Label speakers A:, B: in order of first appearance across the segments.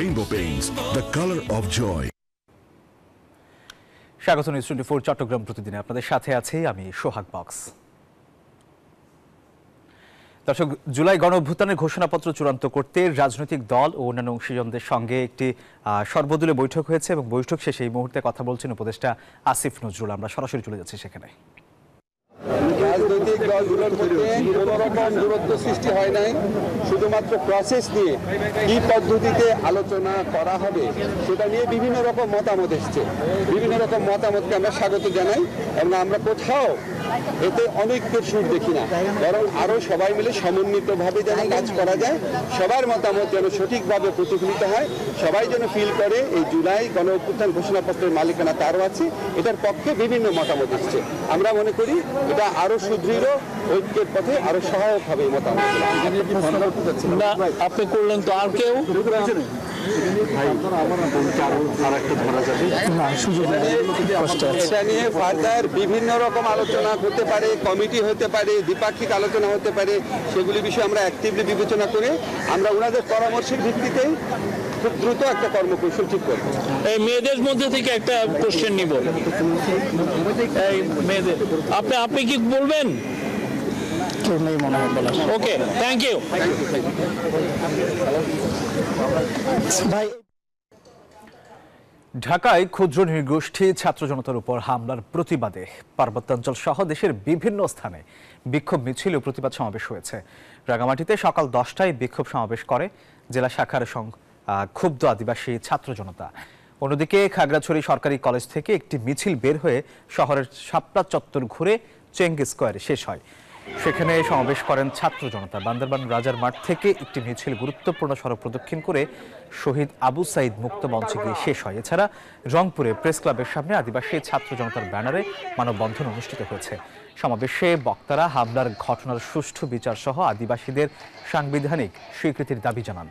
A: Rainbow Paints, the color of joy.
B: স্বাগত news 24 Chittagong প্রতিদিনে আপনাদের সাথে আছি আমি সোহাগ বক্স। দর্শক, জুলাই গণঅভ্যুত্থানের ঘোষণাপত্র চূড়ান্ত করতে রাজনৈতিক দল ও অন্যান্য অংশীজনদের সঙ্গে একটি সর্বদলীয় বৈঠক হয়েছে এবং বৈঠক শেষে এই মুহূর্তে কথা বলছেন উপদেষ্টা আসিফ নজরুল। আমরা সরাসরি চলে যাচ্ছি সেখানে।
C: রাজনৈতিক দলগুলোর মধ্যে কোনো রকম দূরত্ব সৃষ্টি হয় নাই, শুধুমাত্র প্রসেস নিয়ে কি পদ্ধতিতে আলোচনা করা হবে সেটা নিয়ে বিভিন্ন রকম মতামত এসছে। বিভিন্ন রকম মতামতকে আমরা স্বাগত জানাই এবং আমরা কোথাও এতে অনৈক্যের সুর দেখি না, বরং আরও সবাই মিলে সমন্বিতভাবে যেন কাজ করা যায়, সবার মতামত যেন সঠিকভাবে প্রতিফলিত হয়, সবাই যেন ফিল করে এই জুলাই গণঅভ্যুত্থান ঘোষণাপত্রের মালিকানা তারও আছে, এটার পক্ষে বিভিন্ন মতামত এসছে। আমরা মনে করি এটা আরো সুদৃঢ় ঐক্যের পথে আরো সহায়ক হবে এই মতামত।
D: আপনি করলেন তো আর কেউ
C: এটা নিয়ে ফার্দার বিভিন্ন রকম আলোচনা হতে পারে, কমিটি হতে পারে, দ্বিপাক্ষিক আলোচনা হতে পারে, সেগুলি বিষয়ে আমরা অ্যাক্টিভলি বিবেচনা করে আমরা ওনাদের পরামর্শের ভিত্তিতেই খুব দ্রুত একটা কর্মকৌশল ঠিক করব।
D: এই মেয়েদের মধ্যে থেকে একটা কোশ্চেন নিব। এই মেয়েদের আপনি কি বলবেন? ওকে, থ্যাংক ইউ
B: ভাই। ঢাকায় ক্ষুদ্র নৃগোষ্ঠী ছাত্র জনতার উপর হামলার প্রতিবাদে পার্বত্যাঞ্চল সহ দেশের বিভিন্ন স্থানে বিক্ষোভ মিছিল ও প্রতিবাদ সমাবেশ হয়েছে। রাঙামাটিতে সকাল 10টায় বিক্ষোভ সমাবেশ করে জেলা শাখার ক্ষুব্ধ আদিবাসী ছাত্র জনতা। অন্যদিকে খাগড়াছড়ি সরকারি কলেজ থেকে একটি মিছিল বের হয়ে শহরের শাপলা চত্বর ঘুরে চেঙ্গি স্কোয়ারে শেষ হয়। সেখানে সমাবেশ করেন ছাত্র জনতা। বান্দরবান রাজার মাঠ থেকে একটি মিছিল গুরুত্বপূর্ণ সড়ক প্রদক্ষিণ করে শহীদ আবু সাইদ মুক্ত মঞ্চে গিয়ে শেষ হয়। এছাড়া রংপুরে প্রেস ক্লাবের সামনে আদিবাসী ছাত্র জনতার ব্যানারে মানববন্ধন অনুষ্ঠিত হয়েছে। সমাবেশে বক্তারা হামলার ঘটনার সুষ্ঠু বিচার সহ আদিবাসীদের সাংবিধানিক স্বীকৃতির দাবি জানান।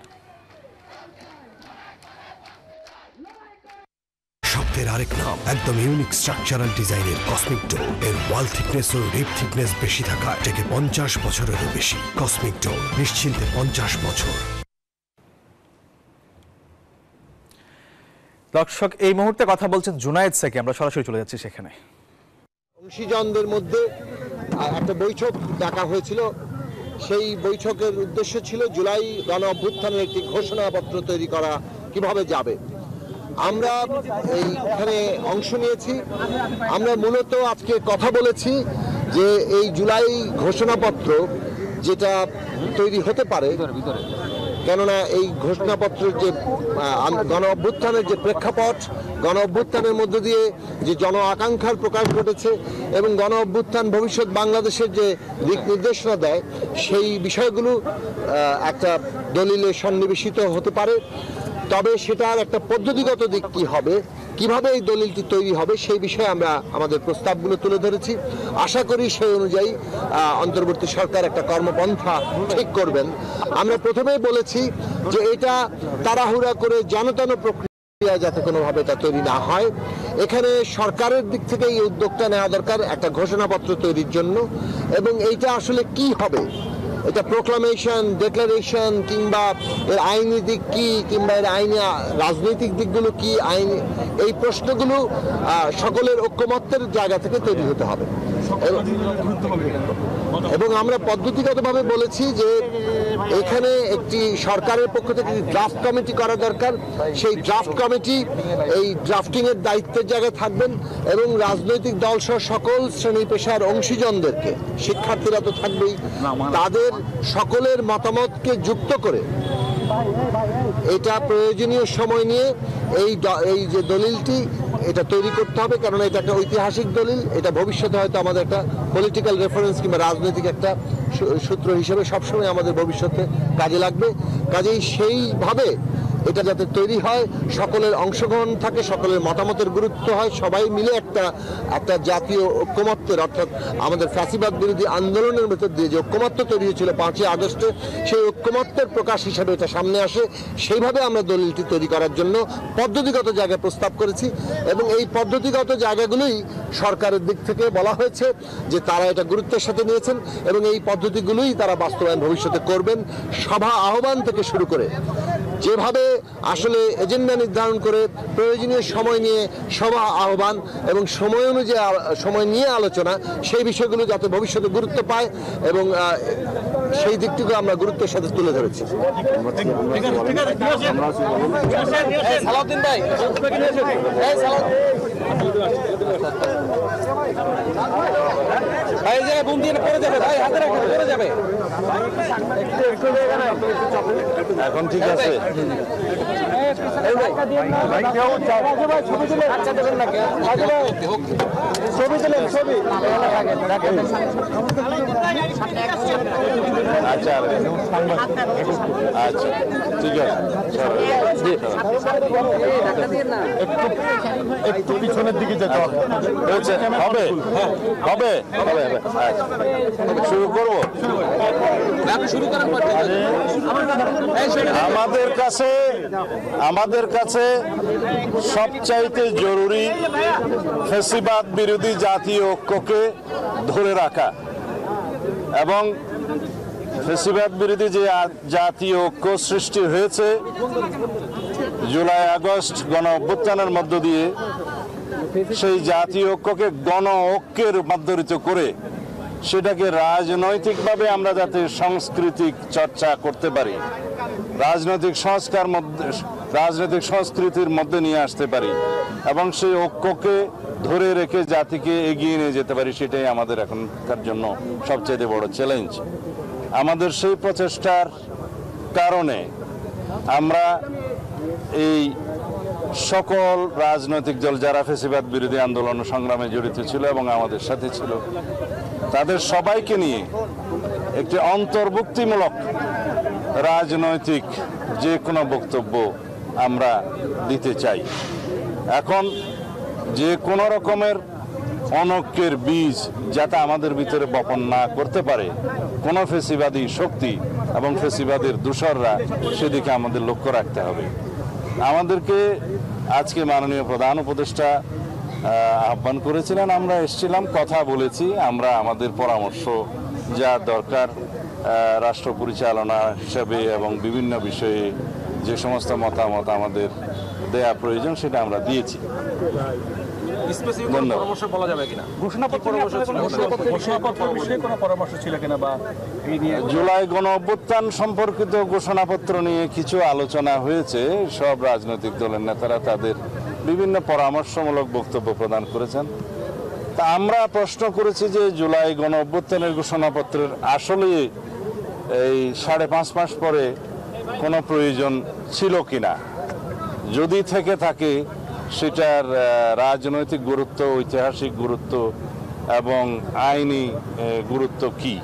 E: শব্দের আরেক নাম, একদম ইউনিক স্ট্রাকচারাল ডিজাইনের কসমিক ডোর। এর ওয়াল থিকনেস ও রিপ থিকনেস বেশি থাকা থেকে 50 বছরেরও বেশি। কসমিক ডোর, নিশ্চিন্তে 50 বছর।
B: দর্শক, এই মুহূর্তে কথা বলছেন জুনায়েদ সাকি। আমরা সরাসরি চলে যাচ্ছি সেখানে।
F: অংশীজনদের মধ্যে একটা বৈঠক ডাকা হয়েছিল। সেই বৈঠকের উদ্দেশ্য ছিল জুলাই গণ অভ্যুত্থানের একটি ঘোষণাপত্র তৈরি করা কিভাবে যাবে। আমরা এইখানে অংশ নিয়েছি। আমরা মূলত আজকে কথা বলেছি যে এই জুলাই ঘোষণাপত্র যেটা তৈরি হতে পারে, কেননা এই ঘোষণাপত্রের যে গণ অভ্যুত্থানের যে প্রেক্ষাপট, গণ অভ্যুত্থানের মধ্য দিয়ে যে জন আকাঙ্ক্ষার প্রকাশ ঘটেছে এবং গণ অভ্যুত্থান ভবিষ্যৎ বাংলাদেশের যে দিক নির্দেশনা দেয়, সেই বিষয়গুলো একটা দলিলে সন্নিবেশিত হতে পারে। তবে সেটার একটা পদ্ধতিগত দিক কি হবে, কিভাবে এই দলিলটি তৈরি হবে, সেই বিষয়ে আমরা আমাদের প্রস্তাবগুলো তুলে ধরেছি। আশা করি সেই অনুযায়ী অন্তর্বর্তী সরকার একটা কর্মপন্থা ঠিক করবেন। আমরা প্রথমেই বলেছি যে এটা তাড়াহুড়া করে জনতান প্রক্রিয়া যাতে কোনোভাবে এটা তৈরি না হয়। এখানে সরকারের দিক থেকে এই উদ্যোগটা নেওয়া দরকার একটা ঘোষণাপত্র তৈরির জন্য। এবং এইটা আসলে কি হবে, এটা প্রোক্লামেশন, ডিক্লারেশন, কিংবা এর আইনি দিক কি, কিংবা এর আইনি রাজনৈতিক দিকগুলো কি, আইন, এই প্রশ্নগুলো সকলের ঐক্যমত্যের জায়গা থেকে তৈরি হতে হবে। এবং আমরা পদ্ধতিগতভাবে বলেছি যে এখানে একটি সরকারের পক্ষ থেকে ড্রাফট কমিটি করা দরকার। সেই ড্রাফট কমিটি এই ড্রাফটিং এর দায়িত্বের জায়গায় থাকবেন এবং রাজনৈতিক দল সহ সকল শ্রেণী পেশার অংশীজনদেরকে, শিক্ষার্থীরা তো থাকবেই, তাদের সকলের মতামতকে যুক্ত করে এটা প্রয়োজনীয় সময় নিয়ে এই যে দলিলটি এটা তৈরি করতে হবে। কারণ এটা একটা ঐতিহাসিক দলিল, এটা ভবিষ্যতে হয়তো আমাদের একটা পলিটিক্যাল রেফারেন্স কিংবা রাজনৈতিক একটা সূত্র হিসেবে সবসময় আমাদের ভবিষ্যতে কাজে লাগবে। কাজেই সেইভাবে এটা যাতে তৈরি হয়, সকলের অংশগ্রহণ থাকে, সকলের মতামতের গুরুত্ব হয়, সবাই মিলে একটা জাতীয় ঐক্যমত্যের, অর্থাৎ আমাদের ফ্যাসিবাদ বিরোধী আন্দোলনের ভেতর দিয়ে যে ঐক্যমত্য তৈরি হয়েছিল 5ই আগস্টে, সেই ঐক্যমত্যের প্রকাশ হিসাবে এটা সামনে আসে। সেইভাবে আমরা দলিলটি তৈরি করার জন্য পদ্ধতিগত জায়গায় প্রস্তাব করেছি এবং এই পদ্ধতিগত জায়গাগুলোই সরকারের দিক থেকে বলা হয়েছে যে তারা এটা গুরুত্বের সাথে নিয়েছেন এবং এই পদ্ধতিগুলোই তারা বাস্তবায়ন ভবিষ্যতে করবেন। সভা আহ্বান থেকে শুরু করে যেভাবে আসলে এজেন্ডা নির্ধারণ করে প্রয়োজনীয় সময় নিয়ে সভা আহ্বান এবং সময় অনুযায়ী সময় নিয়ে আলোচনা, সেই বিষয়গুলো যাতে ভবিষ্যতে গুরুত্ব পায় এবং সেই দিকটিকে আমরা গুরুত্বের সাথে তুলে ধরেছি।
G: এখন ঠিক আছে। আচ্ছা আচ্ছা ঠিক আছে, একটু পিছনের দিকে যেতে হবে। হবে হবে হবে হবে। শুরু করবো। আমাদের কাছে সবচাইতে জরুরি ফ্যাসিবাদ বিরোধী জাতীয় ঐক্যকে ধরে রাখা এবং ফ্যাসিবাদ বিরোধী যে জাতীয় ঐক্য সৃষ্টি হয়েছে জুলাই আগস্ট গণ অভ্যুত্থানের মধ্য দিয়ে, সেই জাতীয় ঐক্যকে গণ ঐক্যে রূপান্তরিত করে সেটাকে রাজনৈতিকভাবে আমরা যাতে সাংস্কৃতিক চর্চা করতে পারি, রাজনৈতিক সংস্কৃতির মধ্যে নিয়ে আসতে পারি এবং সেই ঐক্যকে ধরে রেখে জাতিকে এগিয়ে নিয়ে যেতে পারি, সেটাই আমাদের এখনকার জন্য সবচেয়ে বড় চ্যালেঞ্জ। আমাদের সেই প্রচেষ্টার কারণে আমরা এই সকল রাজনৈতিক দল যারা ফ্যাসিবাদ বিরোধী আন্দোলন সংগ্রামে জড়িত ছিল এবং আমাদের সাথে ছিল, তাদের সবাইকে নিয়ে একটি অন্তর্ভুক্তিমূলক রাজনৈতিক যে কোনো বক্তব্য আমরা দিতে চাই। এখন যে কোনো রকমের অনৈক্যের বীজ যাতে আমাদের ভিতরে বপন না করতে পারে কোনো ফ্যাসিবাদী শক্তি এবং ফ্যাসিবাদের দূষররা, সেদিকে আমাদের লক্ষ্য রাখতে হবে। আমাদেরকে আজকে মাননীয় প্রধান উপদেষ্টা আহ্বান করেছিলেন, আমরা এসেছিলাম, কথা বলেছি। আমরা আমাদের পরামর্শ যা দরকার রাষ্ট্র পরিচালনা হিসাবে এবং বিভিন্ন বিষয়ে যে সমস্ত মতামত আমাদের দেয়া প্রয়োজন সেটা আমরা দিয়েছি। জুলাই গণ অভ্যুত্থান সম্পর্কিত ঘোষণাপত্র নিয়ে কিছু আলোচনা হয়েছে। সব রাজনৈতিক দলের নেতারা তাদের বিভিন্ন পরামর্শমূলক বক্তব্য প্রদান করেছেন। তা আমরা প্রশ্ন করেছি যে জুলাই গণ অভ্যুত্থানের ঘোষণাপত্রের আসলে এই 5.5 মাস পরে কোনো প্রয়োজন ছিল কিনা, যদি থেকে থাকে সেটার রাজনৈতিক গুরুত্ব, ঐতিহাসিক গুরুত্ব এবং আইনি গুরুত্ব কি,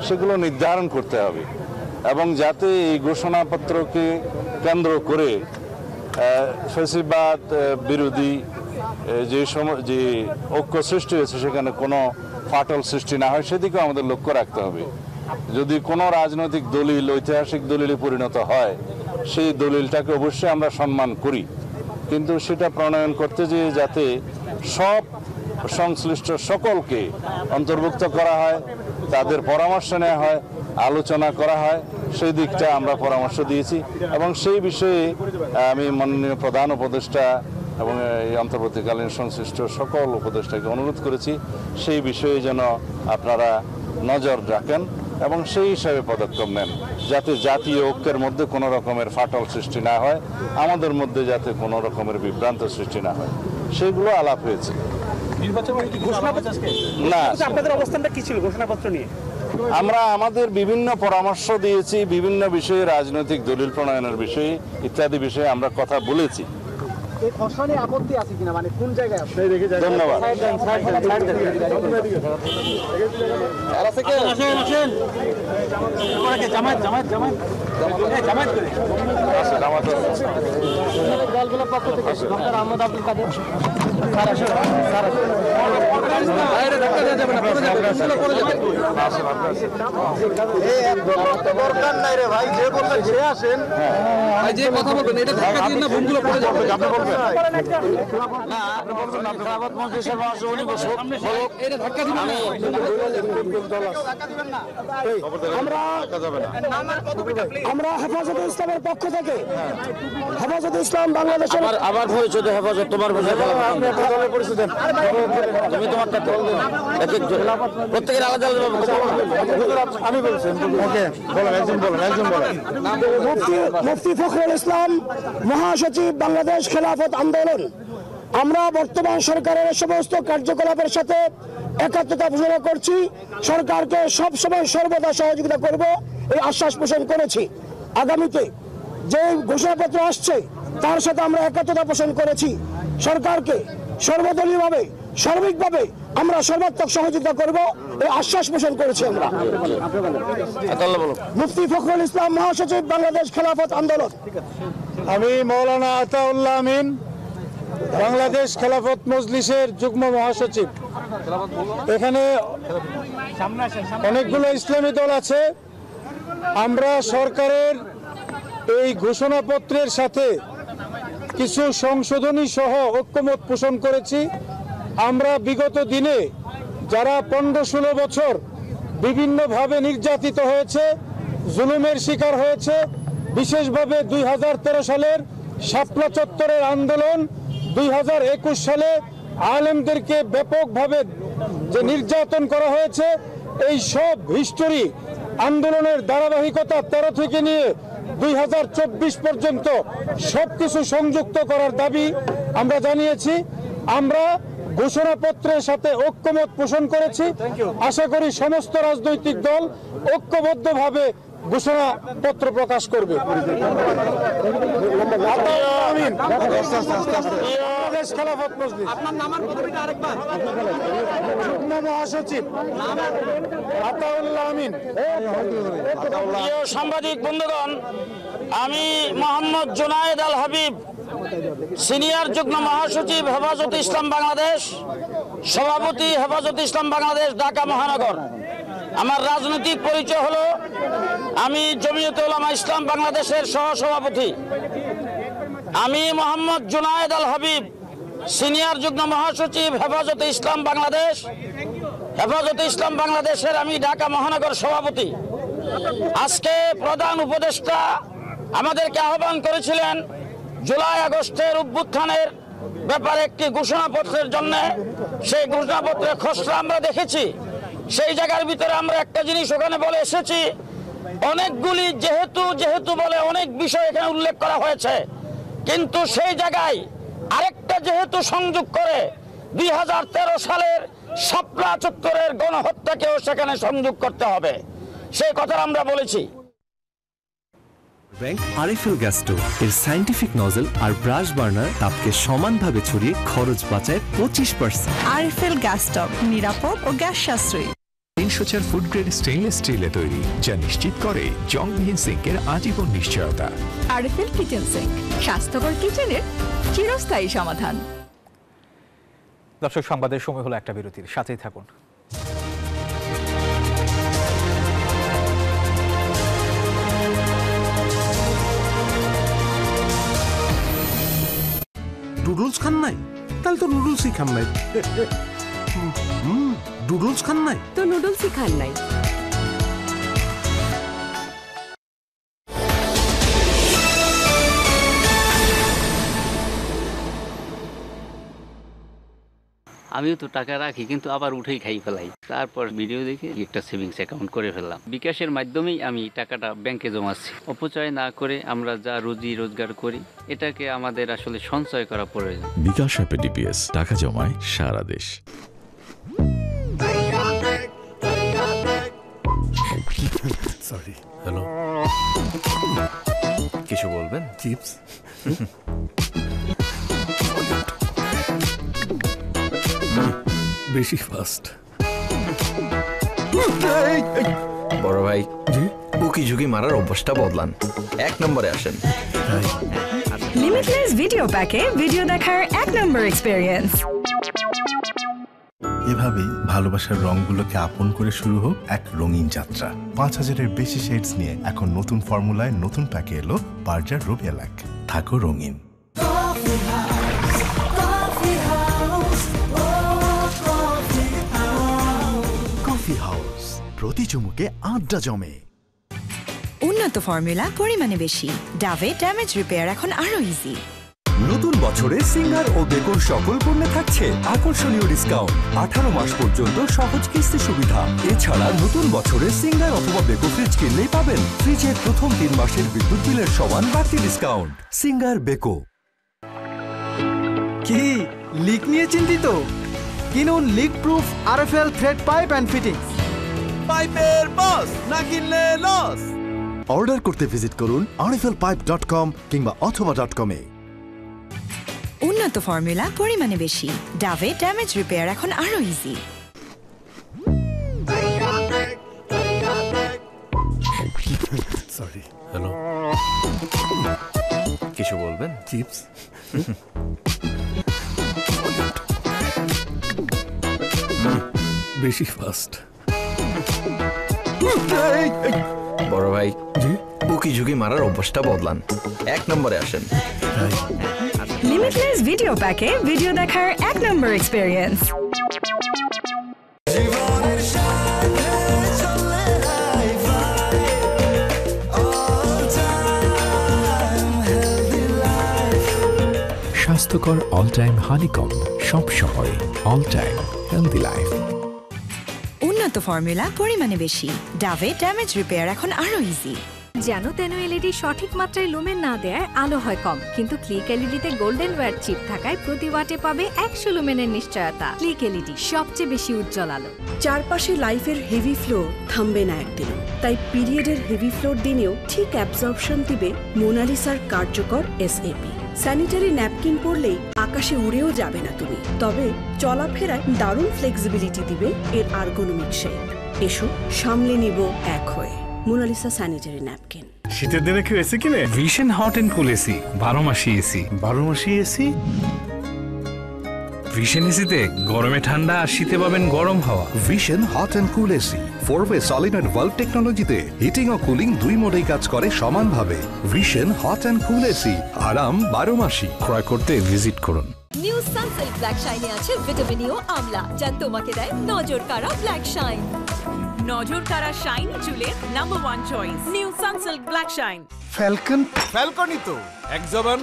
G: সেগুলো নির্ধারণ করতে হবে এবং যাতে এই ঘোষণাপত্রকে কেন্দ্র করে ফ্যাসিবাদ বিরোধী যে ঐক্য সৃষ্টি হয়েছে সেখানে কোনো ফাটল সৃষ্টি না হয়, সেদিকেও আমাদের লক্ষ্য রাখতে হবে। যদি কোনো রাজনৈতিক দলিল ঐতিহাসিক দলিলে পরিণত হয়, সেই দলিলটাকে অবশ্যই আমরা সম্মান করি, কিন্তু সেটা প্রণয়ন করতে যে যাতে সব সংশ্লিষ্ট সকলকে অন্তর্ভুক্ত করা হয়, তাদের পরামর্শ নেওয়া হয়, আলোচনা করা হয়, সেই দিকটা আমরা পরামর্শ দিয়েছি এবং সেই বিষয়ে আমি মাননীয় প্রধান উপদেষ্টা এবং এই অন্তর্বর্তীকালীন সংশ্লিষ্ট সকল উপদেষ্টাকে অনুরোধ করেছি সেই বিষয়ে যেন আপনারা নজর রাখেন এবং সেই হিসাবে পদক্ষেপ নেন, যাতে জাতীয় ঐক্যের মধ্যে কোনো রকমের ফাটল সৃষ্টি না হয়, আমাদের মধ্যে যাতে কোনো রকমের বিভ্রান্ত সৃষ্টি না হয়, সেগুলো আলাপ হয়েছে। না,
H: আপনাদের অবস্থানটা কি ছিল ঘোষণাপত্র নিয়ে?
G: আমরা আমাদের বিভিন্ন পরামর্শ দিয়েছি, বিভিন্ন বিষয়ে, রাজনৈতিক দলিল প্রণয়নের বিষয়ে ইত্যাদি বিষয়ে আমরা কথা বলেছি।
H: এই খসড়া আপত্তি আছে কিনা, মানে কোন জায়গায়?
G: ধন্যবাদ।
H: দলগুলোর পক্ষ থেকে ডক্টর আহমদ আব্দুল কাদের
F: দরকার নাই রে ভাই, যে বলবেন সে আসেন, যে কথা বলবেন এটা ধাক্কা দিন না, ভুলগুলো পড়ে যাবে। আপনি বলবেন না, আপনি বলবেন আপনি খেলাফত মঞ্চের সভা আছে, উনি বসুন, এটা ধাক্কা দিবেন না, ধাক্কা দিবেন না, আমরা ধাক্কা যাবে না।
I: আমরা হেফাজতে ইসলামের পক্ষ থেকে হেফাজতে ইসলাম বাংলাদেশের
H: আবার পরিচয় হেফাজত তোমার তুমি তোমার প্রত্যেকের আলাদা আমি বলছেন
I: মুফতি ফখরুল ইসলাম মহাসচিব বাংলাদেশ খেলাফত আন্দোলন। আমরা বর্তমান সরকারের সমস্ত কার্যকলাপের সাথে একাত্মতা ঘোষণা করছি, সরকারকে সবসময় সর্বদা সহযোগিতা করব এই আশ্বাস পোষণ করেছি। আগামীতে যে ঘোষণাপত্র আসছে তার সাথে আমরা একাত্মতা পোষণ করেছি। সরকারকে সর্বদলীয়ভাবে সার্বিকভাবে আমরা সর্বাত্মক সহযোগিতা করব এই আশ্বাস পোষণ করেছি আমরা। মুফতি ফখরুল ইসলাম মহাসচিব বাংলাদেশ খেলাফত আন্দোলন।
J: আমি মৌলানা আতাউল্লাহ আমিন বাংলাদেশ খেলাফত মজলিসের যুগ্ম মহাসচিব। এখানে অনেকগুলো ইসলামী দল আছে। আমরা সরকারের এই ঘোষণাপত্রের সাথে কিছু সংশোধনী সহ ঐক্যমত পোষণ করেছি। আমরা বিগত দিনে যারা 15-16 বছর বিভিন্নভাবে নির্যাতিত হয়েছে, জুলুমের শিকার হয়েছে, বিশেষভাবে 2013 সালের শাপলা চত্বরের আন্দোলন, 2021 সালে আলেমদেরকে ব্যাপকভাবে যে নির্যাতন করা হয়েছে, এই সব হিস্টোরি আন্দোলনের ধারাবাহিকতা 13 থেকে নিয়ে 2024 পর্যন্ত সবকিছু সংযুক্ত করার দাবি আমরা জানিয়েছি। আমরা ঘোষণাপত্রের সাথে ঐক্যমত পোষণ করেছি। আশা করি সমস্ত রাজনৈতিক দল ঐক্যবদ্ধভাবে ঘোষণাপত্র প্রকাশ করবে। মহাসচিব আতাউল্লাহ আমিন।
H: সাংবাদিক বন্ধুগণ, আমি মোহাম্মদ জুনায়েদ আল হাবিব, সিনিয়র যুগ্ম মহাসচিব হেফাজতে ইসলাম বাংলাদেশ, সভাপতি হেফাজতে ইসলাম বাংলাদেশ ঢাকা মহানগর। আমার রাজনৈতিক পরিচয় হলো আমি জমিয়তে উলামা ইসলাম বাংলাদেশের সহসভাপতি। আমি মোহাম্মদ জুনায়েদ আল হাবিব, সিনিয়র যুগ্ম মহাসচিব হেফাজতে ইসলাম বাংলাদেশ। হেফাজতে ইসলাম বাংলাদেশের আমি ঢাকা মহানগর সভাপতি। আজকে প্রধান উপদেষ্টা আমাদেরকে আহ্বান করেছিলেন জুলাই আগস্টের অভ্যুত্থানের ব্যাপারে একটি ঘোষণাপত্রের জন্য। সেই ঘোষণাপত্রের খসড়া আমরা দেখেছি। সেই জায়গার ভিতরে আমরা একটা জিনিস ওখানে বলে এসেছি, অনেকগুলি যেহেতু বলে অনেক বিষয় এখানে উল্লেখ করা হয়েছে, কিন্তু সেই জায়গায় আরেকটা যেহেতু সংযোগ করে 2013 সালের শাপলা চত্বরের গণহত্যাকেও সেখানে সংযোগ করতে হবে, সেই কথা আমরা বলেছি।
K: ব্যাংক আরএফএল গ্যাস স্টোভ এর সায়েন্টিফিক নজল আর ব্রাশ বার্নার তাপকে সমানভাবে ছড়িয়ে খরচ বাঁচায় 25%।
L: আরএফএল গ্যাস স্টোভ নিরাপদ ও গ্যাস সাশ্রয়ী।
M: 304 ফুড গ্রেড স্টেইনলেস স্টিলে তৈরি, যা নিশ্চিত করে জংবিহীন সিঙ্কের আজীবন নিশ্চয়তা।
L: আরএফএল কিচেন সিঙ্ক, স্বাস্থ্যকর কিচেনের চিরস্থায়ী সমাধান।
B: দর্শক, সংবাদের সময় হলো একটা বিরতির, সাথেই থাকুন।
E: নুডলস খান নাই? তাহলে তো নুডলসই খান নাই। নুডলস খান নাই
L: তো নুডলসই খান নাই।
N: আমিও তো টাকা রাখি, কিন্তু আবার উঠেই খাই ফেলাই। তারপর ভিডিও দেখে একটা সেভিংস অ্যাকাউন্ট করে ফেললাম। বিকাশের মাধ্যমেই আমি টাকাটা ব্যাংকে জমাচ্ছি। অপচয় না করে আমরা যা রুজি রোজগার করি, এটাকে আমাদের আসলে সঞ্চয় করা প্রয়োজন।
O: বিকাশ অ্যাপে ডিপিএস, টাকা জমায় সারা দেশ।
E: সরি। হ্যালো,
K: কিছু বলবেন?
E: চিপস। বেশি ফাস্ট।
K: বড় ভাই, উকি ঝুঁকি মারার অভ্যাসটা বদলান, 1 নম্বরে আসেন।
L: লিমিটলেস ভিডিও প্যাকে ভিডিও দেখার 1 নম্বর এক্সপেরিয়েন্স।
P: এভাবেই ভালোবাসার রংগুলোকে আপন করে শুরু হোক এক রঙিন যাত্রা। 5000-এর বেশি শেডস নিয়ে এখন নতুন ফর্মুলায় নতুন প্যাকে এলো বার্জার রুবিয়া ল্যাক। থাকো রঙিন।
Q: কফি হাউস, প্রতি চুমুকে আড্ডা জমে।
L: উন্নত উন্নত ফর্মুলা, পরিমাণে বেশি। ডাভে ড্যামেজ রিপেয়ার এখন আরো ইজি।
Q: নতুন বছরে সিঙ্গার ও বেকোর সকল পণ্যে থাকছে আকর্ষণীয় ডিসকাউন্ট। 18 মাস পর্যন্ত সহজ কিস্তি সুবিধা। এছাড়া নতুন বছরে সিঙ্গার অথবা বেকো ফ্রিজ কিনলেই পাবেন ফ্রিজের প্রথম 3 মাসের বিদ্যুৎ বিলের সমান বাড়তি ডিসকাউন্ট। Singer Beko.
R: কি লিক নিয়ে চিন্তিত? কিনুন leak proof RFL thread pipe and fittings.
Q: পাইপের বস, না কিনলে লস।
P: অর্ডার করতে ভিজিট করুন rflpipe.com কিংবা অথবা.com এ।
L: উন্নত ফর্মুলা, পরিমাণে বেশি। ডাভে ড্যামেজ রিপেয়ার এখন আরো ইজি।
P: সরি।
S: হ্যালো, কিছু বলবেন?
P: চিপস।
S: বেশি ফাস্ট। বড় ভাই, উকি ঝুঁকি মারার অভ্যাসটা বদলান, 1 নম্বরে আসেন।
L: লিমিটলেস ভিডিও প্যাকে ভিডিও দেখার 1 নম্বর এক্সপেরিয়েন্স।
M: স্বাস্থ্যকর অল টাইম হানিকম, সব সময় অল টাইম হেলদি লাইফ।
L: উন্নত ফর্মুলা, পরিমাণে বেশি। ডাভে ড্যামেজ রিপেয়ার এখন আরো ইজি।
T: যেন তেন এলইডি সঠিক মাত্রায় লুমেন না দেয় আলো হয় কম, কিন্তু ক্লিক এলইডিতে গোল্ডেন ওয়্যার চিপ থাকায় প্রতি ওয়াটে পাবে 100 লুমেনের নিশ্চয়তা। ক্লিক এলইডি, সবচেয়ে বেশি উজ্জ্বল আলো।
U: চারপাশে লাইফের হেভি ফ্লো থামবে না একদিন, তাই পিরিয়ডের হেভি ফ্লোর দিনেও ঠিক অ্যাবজর্পশন দিবে মোনালিসার কার্যকর এসএপি। স্যানিটারি ন্যাপকিন পরলেই আকাশে উড়েও যাবে না তুমি, তবে চলাফেরায় দারুণ ফ্লেক্সিবিলিটি দিবে এর আর্গোনমিক শেপ। এসো সামলে নিব এক হয়ে মোনালিসা স্যানিটারি ন্যাপকিন।
V: শীতের দিনে কেউ এসি কিনে? Vision hot and cool AC, 12 মাসি এসি। 12 মাসি এসি? ভিশন এসিতে গরমে ঠান্ডা আর শীতে পাবেন গরম হাওয়া।
A: Vision hot and cool AC 4-way solenoid valve টেকনোলজিতে হিটিং ও কুলিং দুই মোডেই কাজ করে সমানভাবে। Vision hot and cool AC, আরাম 12 মাসি।
V: ক্রয় করতে ভিজিট করুন।
W: নিউ সানসিল্ক ব্ল্যাক শাইনে আছে ভিটামিন ই ও আমলা, যা তোমাকে দেয় নজর কাড়া ব্ল্যাক শাইন।
X: নজর কাড়া শাইন চুলের number 1 choice new Sunsilk black shine.
J: ফ্যালকনই তো এক জবান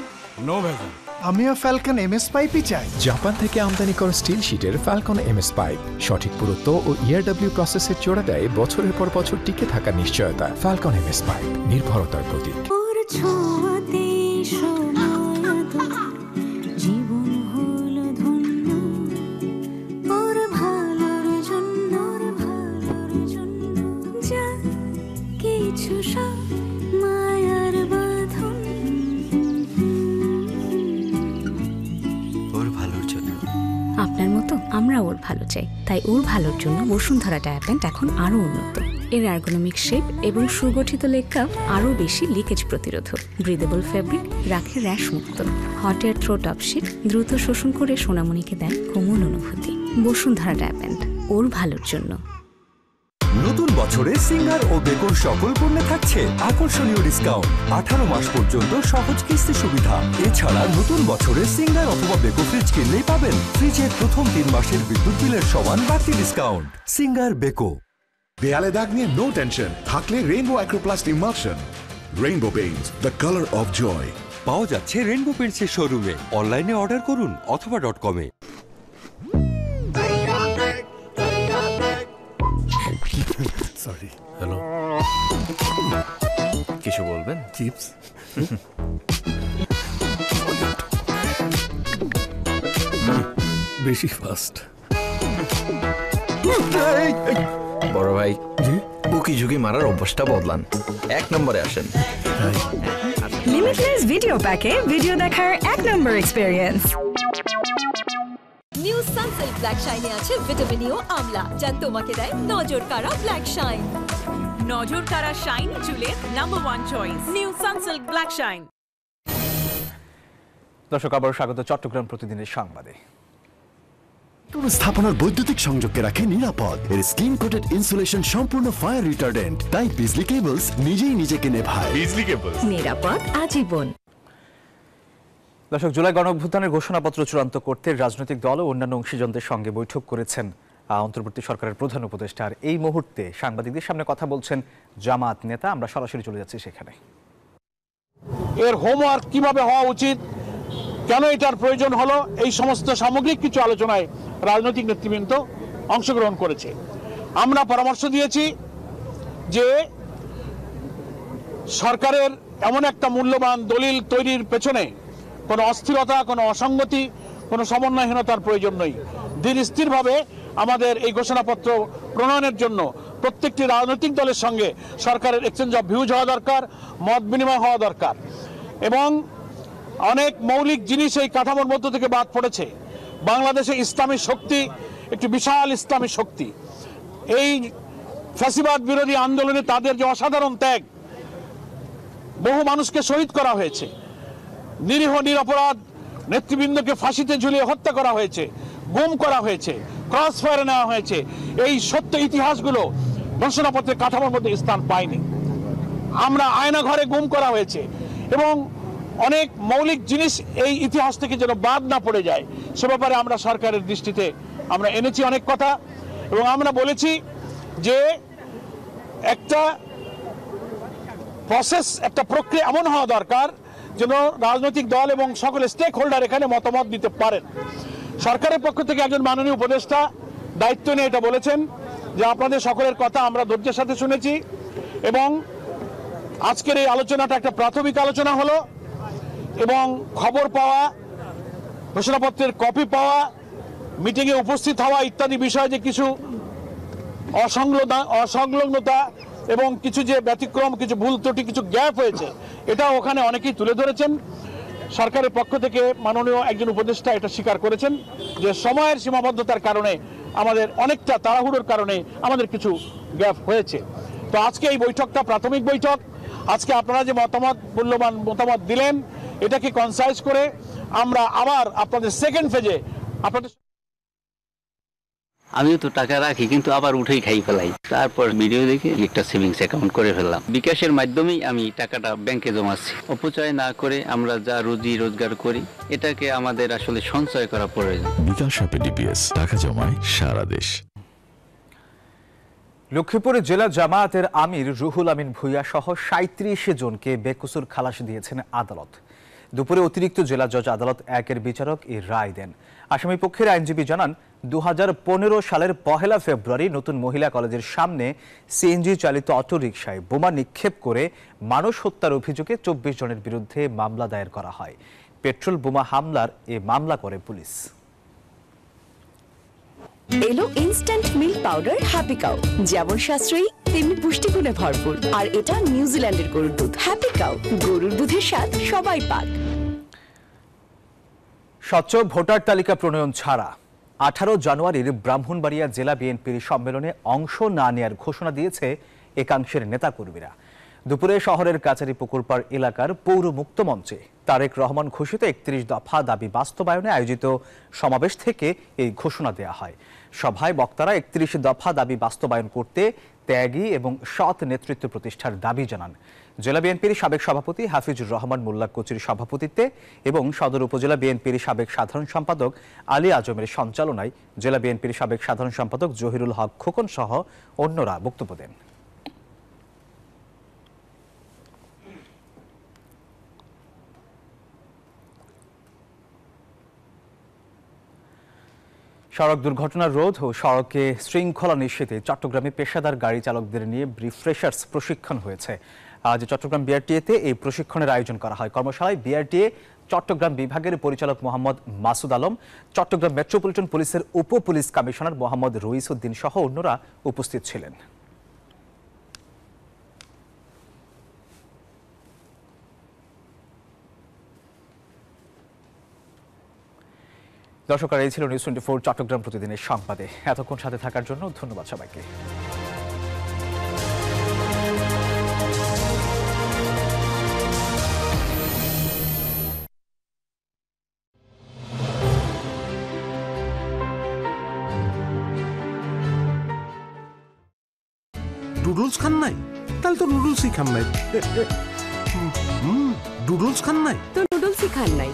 J: নো ভেজাল। আমিও ফ্যালকন এমএস পাইপই চাই।
M: জাপান থেকে আমদানি করা স্টিল শীটের ফ্যালকন এমএস পাইপ সঠিক পুরুত্ব ও ERW প্রসেসের জোড়া দেয় বছরের পর বছর টিকে থাকার নিশ্চয়তা। ফ্যালকন এমএস পাইপ, নির্ভরতার প্রতীক।
Y: আপনার মতো আমরা ওর ভালো চাই, তাই ওর ভালোর জন্য বসুন্ধরা ডায়াপ্যান্ট এখন আরো উন্নত। এর এরগোনমিক শেপ এবং সুগঠিত লেগ কাপ আরো বেশি লিকেজ প্রতিরোধক। ব্রিদেবল ফেব্রিক রাখে র্যাশ মুক্ত। Hot air through top sheet দ্রুত শোষণ করে সোনামণিকে দেয় কোমল অনুভূতি। বসুন্ধরা ডায়াপ্যান্ট, ওর ভালোর জন্য।
Q: নতুন বছরে সিঙ্গার ও বেকোর সকল পণ্যে থাকছে আকর্ষণীয় ডিসকাউন্ট। 18 মাস পর্যন্ত সহজ কিস্তি সুবিধা। এছাড়া নতুন বছরে সিঙ্গার অথবা বেকো ফ্রিজ কিনলেই পাবেন ফ্রিজের প্রথম 3 মাসের বিদ্যুৎ বিলের সমান বাড়তি ডিসকাউন্ট। Singer Beko.
A: দেয়ালে দাগ নিয়ে নো টেনশন, থাকলে Rainbow Acroplast emulsion. Rainbow Paints, the colour of joy.
Q: পাওয়া যাচ্ছে রেইনবো পেইন্টসের শোরুমে। অনলাইনে অর্ডার করুন অথবা .com এ।
P: সরি।
S: হ্যালো, কিছু বলবেন?
P: চিপস।
S: বেশি ফাস্ট। বড় ভাই, উকি ঝুঁকি মারার অভ্যাসটা বদলান, 1 নম্বরে আসেন।
L: লিমিটলেস ভিডিও প্যাকে ভিডিও দেখার 1 নম্বর এক্সপেরিয়েন্স।
W: নিউ সানসিল্ক ব্ল্যাক শাইনে আছে ভিটামিন ই ও আমলা, যা তোমাকে দেয় নজর কাড়া ব্ল্যাক শাইন।
X: নজর কাড়া শাইন চুলের number 1 choice new Sunsilk black shine.
B: দর্শক, আবার স্বাগত চট্টগ্রাম প্রতিদিনের সংবাদে।
P: স্থাপনার বৈদ্যুতিক সংযোগকে রাখে নিরাপদ। এর স্ক্রিন কোটেড ইনসুলেশন সম্পূর্ণ ফায়ার রিটার্ডেন্ট, তাই বিজলি কেবলস নিজেই নিজেকে নেভায়।
V: বিজলি কেবলস,
L: নিরাপদ আজীবন।
B: দর্শক, জুলাই গণঅভ্যুত্থানের ঘোষণাপত্র চূড়ান্ত করতে রাজনৈতিক দল ও অন্যান্য অংশীজনদের সঙ্গে বৈঠক করেছেন অন্তর্বর্তী সরকারের প্রধান উপদেষ্টা। আর এই মুহূর্তে সাংবাদিকদের সামনে কথা বলছেন জামাত নেতা। আমরা সরাসরি চলে যাচ্ছি সেখানে।
C: এর হোমওয়ার্ক কিভাবে হওয়া উচিত, কেন এটার প্রয়োজন হলো, এই সমস্ত সামগ্রিক কিছু আলোচনায় রাজনৈতিক নেতৃবৃন্দ অংশগ্রহণ করেছে। আমরা পরামর্শ দিয়েছি যে সরকারের এমন একটা মূল্যবান দলিল তৈরির পেছনে কোনো অস্থিরতা, কোনো অসঙ্গতি, কোনো সমন্বয়হীনতার প্রয়োজন নেই। ধীর স্থিরভাবে আমাদের এই ঘোষণাপত্র প্রণয়নের জন্য প্রত্যেকটি রাজনৈতিক দলের সঙ্গে সরকারের এক্সচেঞ্জ অফ ভিউজ হওয়া দরকার, মত বিনিময় হওয়া দরকার। এবং অনেক মৌলিক জিনিস এই কাঠামোর মধ্য থেকে বাদ পড়েছে। বাংলাদেশে ইসলামী শক্তি একটি বিশাল ইসলামী শক্তি। এই ফ্যাসিবাদ বিরোধী আন্দোলনে তাদের যে অসাধারণ ত্যাগ, বহু মানুষকে শহীদ করা হয়েছে, নিরীহ নিরপরাধ নেতৃবৃন্দকে ফাঁসিতে ঝুলিয়ে হত্যা করা হয়েছে, গুম করা হয়েছে, ক্রস ফায়ারে নেওয়া হয়েছে। এই সত্য ইতিহাসগুলো ঘোষণাপত্রের কাঠামোর মধ্যে স্থান পায়নি। আমরা আয়না ঘরে গুম করা হয়েছে এবং অনেক মৌলিক জিনিস এই ইতিহাস থেকে যেন বাদ না পড়ে যায় সে ব্যাপারে আমরা সরকারের দৃষ্টিতে আমরা এনেছি অনেক কথা। এবং আমরা বলেছি যে একটা প্রসেস, একটা প্রক্রিয়া এমন হওয়া দরকার যেন রাজনৈতিক দল এবং সকল স্টেক হোল্ডার এখানে মতামত দিতে পারেন। সরকারের পক্ষ থেকে একজন মাননীয় উপদেষ্টা দায়িত্ব নিয়ে এটা বলেছেন যে আপনাদের সকলের কথা আমরা ধৈর্যের সাথে শুনেছি এবং আজকের এই আলোচনাটা একটা প্রাথমিক আলোচনা হলো এবং খবর পাওয়া, ঘোষণাপত্রের কপি পাওয়া, মিটিংয়ে উপস্থিত হওয়া ইত্যাদি বিষয়ে যে কিছু অসংলগ্নতা এবং কিছু যে ব্যতিক্রম, কিছু ভুল ত্রুটি, কিছু গ্যাপ হয়েছে, এটা ওখানে অনেকেই তুলে ধরেছেন। সরকারের পক্ষ থেকে মাননীয় একজন উপদেষ্টা এটা স্বীকার করেছেন যে সময়ের সীমাবদ্ধতার কারণে, আমাদের অনেকটা তাড়াহুড়োর কারণে আমাদের কিছু গ্যাপ হয়েছে। তো আজকে এই বৈঠকটা প্রাথমিক বৈঠক। আজকে আপনারা যে মূল্যবান মতামত দিলেন, এটাকে কনসাইজ করে আমরা আবার আপনাদের সেকেন্ড ফেজে আপনাদের
N: আমিও তো টাকা রাখি কিন্তু আবার উঠেই খাই ফেলাই। তারপর ভিডিও দেখে একটা সেভিংস অ্যাকাউন্ট করে ফেললাম। বিকাশের মাধ্যমেই আমি টাকাটা ব্যাংকে জমাচ্ছি। অপচয় না করে আমরা যা রুজি রোজগার করি এটাকে আমাদের আসলে সঞ্চয় করা প্রয়োজন।
O: বিকাশ অ্যাপে ডিপিএস, টাকা জমায় সারা দেশ।
B: লক্ষ্মীপুরে জেলা জামায়াতের আমির রুহুল আমিন ভূঁইয়া সহ ৩৭ জনকে বেকসুর খালাস দিয়েছেন আদালত। দুপুরে অতিরিক্ত জেলা জজ আদালত ১-এর বিচারক এই রায় দেন। আসামি পক্ষের আইনজীবী জানান ২০১৫ সালের ১ ফেব্রুয়ারি নতুন মহিলা কলেজের সামনে সিএনজি চালিত অটোরিকশায় বোমা নিক্ষেপ করে মানুষ হত্যার অভিযোগে ২৪ জনের বিরুদ্ধে মামলা দায়ের করা হয়। পেট্রোল বোমা হামলার এ মামলা করে পুলিশ।
D: এলো instant milk powder happy cow, যেমন সাশ্রয়ী তেমনি পুষ্টিগুণে ভরপুর। আর এটা নিউজিল্যান্ডের গরুর দুধ। হ্যাপি কাউ, গরুর দুধের স্বাদ সবাই পাক।
B: স্বচ্ছ ভোটার তালিকা প্রণয়ন ছাড়া 18 জানুয়ারির ব্রাহ্মণবাড়িয়া জেলা বিএনপির সম্মেলনে অংশ না নেয়ার ঘোষণা দিয়েছে একাংশের নেতাকর্মীরা। দুপুরে শহরের কাচারি পুকুরপাড় এলাকার পৌর মুক্ত মঞ্চে তারেক রহমান ঘোষিত ৩১ দফা দাবি বাস্তবায়নে আয়োজিত সমাবেশ থেকে এই ঘোষণা দেয়া হয়। সভায় বক্তারা ৩১ দফা দাবি বাস্তবায়ন করতে ত্যাগী এবং সৎ নেতৃত্ব প্রতিষ্ঠার দাবি জানান। জেলা বিএনপির সাবেক সভাপতি হাফিজুর রহমান মোল্লা কোচির সভাপতিত্বে এবং সদর উপজেলা বিএনপির সাবেক সাধারণ সম্পাদক আলী আজমের সঞ্চালনায় জেলা বিএনপির সাবেক সাধারণ সম্পাদক জহিরুল হক খোকন সহ অন্যরা বক্তব্য দেন। সড়ক দুর্ঘটনা রোধ ও সড়কে শৃঙ্খলা নিশ্চিতে চট্টগ্রামে পেশাদার গাড়ি চালকদের নিয়ে রিফ্রেশার্স প্রশিক্ষণ হয়েছে। আজ চট্টগ্রাম বিআরটিএতে এই প্রশিক্ষণের আয়োজন করা হয়। কর্মশালায় বিআরটিএ চট্টগ্রাম বিভাগের পরিচালক মোহাম্মদ মাসুদ আলম, চট্টগ্রাম মেট্রোপলিটন পুলিশের উপ পুলিশ কমিশনার মোহাম্মদ রইস উদ্দিন সহ অন্যরা উপস্থিত ছিলেন। দর্শক, এই ছিল নিউজ 24 চট্টগ্রাম প্রতিদিনের সংবাদে। এতক্ষণ সাথে থাকার জন্য ধন্যবাদ সবাইকে।
J: নুডলস খান নাই? তাহলে তো নুডলসই খান নাই। নুডলস খান নাই
D: তো নুডলসই খান নাই।